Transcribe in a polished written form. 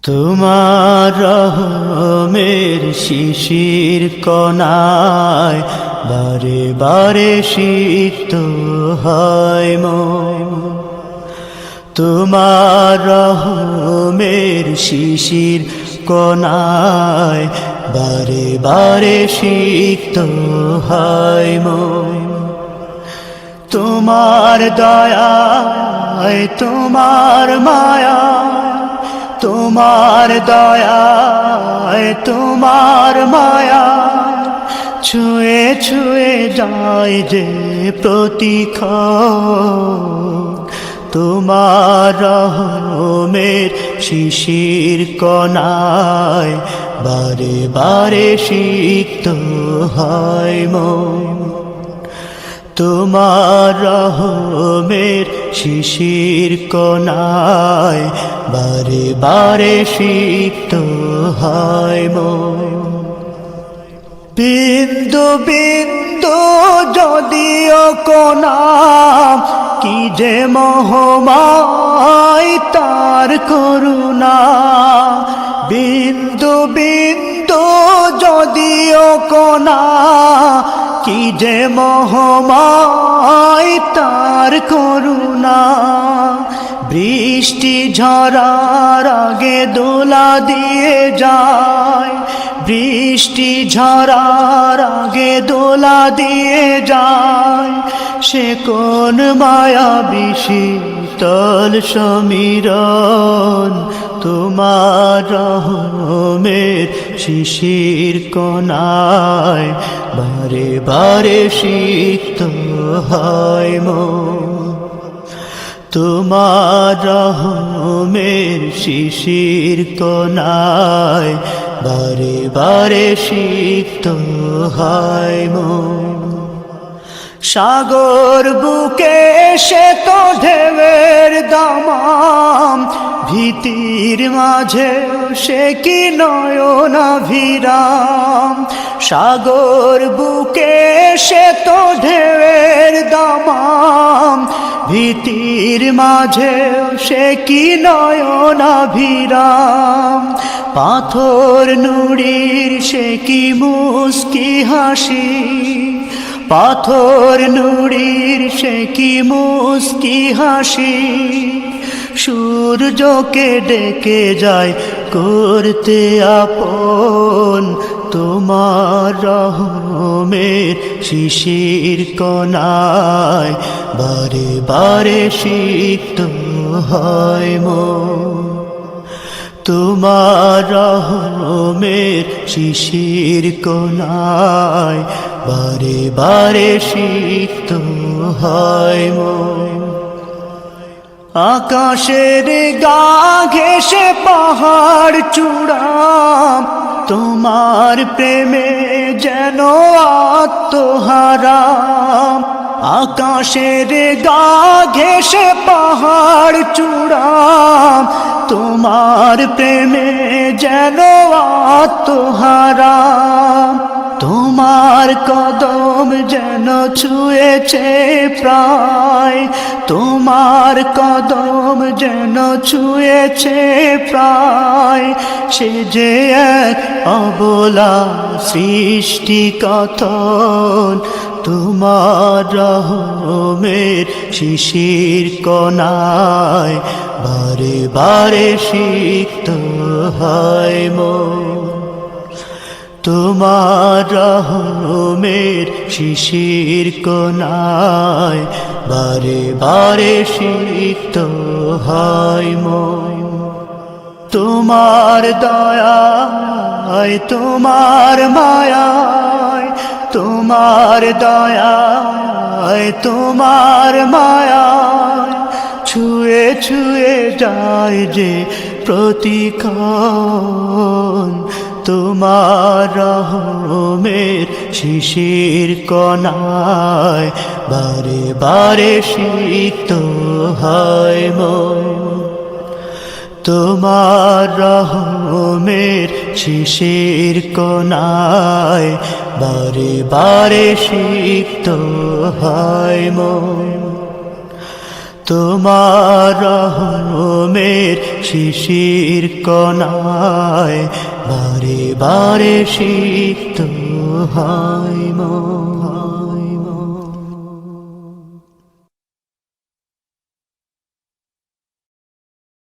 তোমার রহমের শিশির কণায় বারে বারে সিক্ত হয় মন। তোমার রহমের শিশির কণায় বারে বারে সিক্ত হয় মন। তোমার দয়ায় তোমার মায়া, তোমার দয়ায় তোমার মায়া ছুঁয়ে ছুঁয়ে যায় যে প্রতিক্ষণ। তোমার রহমের শিশির কণায় বারে বারে সিক্ত হয় মন। তোমার রহমের শিশির কণায় বারে বারে সিক্ত হয় মন। বিন্দু বিন্দু যদিও কণা, কি যে মহমায় তার করুণা। বিন্দু বিন্দু যদিও কণা, কি যে মহমায় তার করুণা। বৃষ্টি ঝরার আগে দোলা দিয়ে যায়, বৃষ্টি ঝরার আগে দোলা দিয়ে যায়। সে কোন মায়াবী শীতল সমীরণ। তোমার রহমের শিশির কণায় বারে বারে সিক্ত হয় মন। তোমার রহমের শিশির কণায় বারে বারে সিক্ত হয় মন। সাগর বুকে সে তো ঢেউয়ের দামাম, ভীতির মাঝে সে কি নয়নাভিরাম। সাগর বুকে সে তো ঢেউয়ের দামাম, ভীতির মাঝে সে কি নয়নাভিরাম। পাথর নুড়ির সে কি মুস্কি হাসি, পাথর নুড়ির সে কি মুস্কি হাসি। সূর্যকে ডেকে যায় করতে আপন। তোমার রহমের শিশির কণায় বারে বারে সিক্ত হয় মন। তোমার রহমের শিশির কণায় বারে বারে সিক্ত হয় মন। আকাশের গা ঘেঁষে পাহাড় চূড়া, তোমার প্রেমে যেন আত্মহারা। আকাশের গা ঘেঁষে পাহাড় চূড়া, তোমার প্রেমে যেন আত্মহারা। তোমার কদম যেন ছুঁয়েছে প্রায়, তোমার কদম যেন ছুঁয়েছে প্রায়। সে যে এক অবলা সৃষ্টি কথন। তোমার রহমের শিশির কণায় বারে বারে সিক্ত হয় মন। তোমার রহমের শিশির কণায় বারে বারে সিক্ত হয় মন। তোমার দয়ায় তোমার মায়ায়, তোমার দয়ায় তোমার মায়ায় ছুঁয়ে ছুঁয়ে যায় যে প্রতিক্ষণ। তোমার রহমের শিশির কণায় বারে বারে সিক্ত হয় মন। তোমার রহমের শিশির কণায় বারে বারে সিক্ত হয় মন। তোমার রহমের শিশির কণায় বারে বারে সিক্ত হয় মন।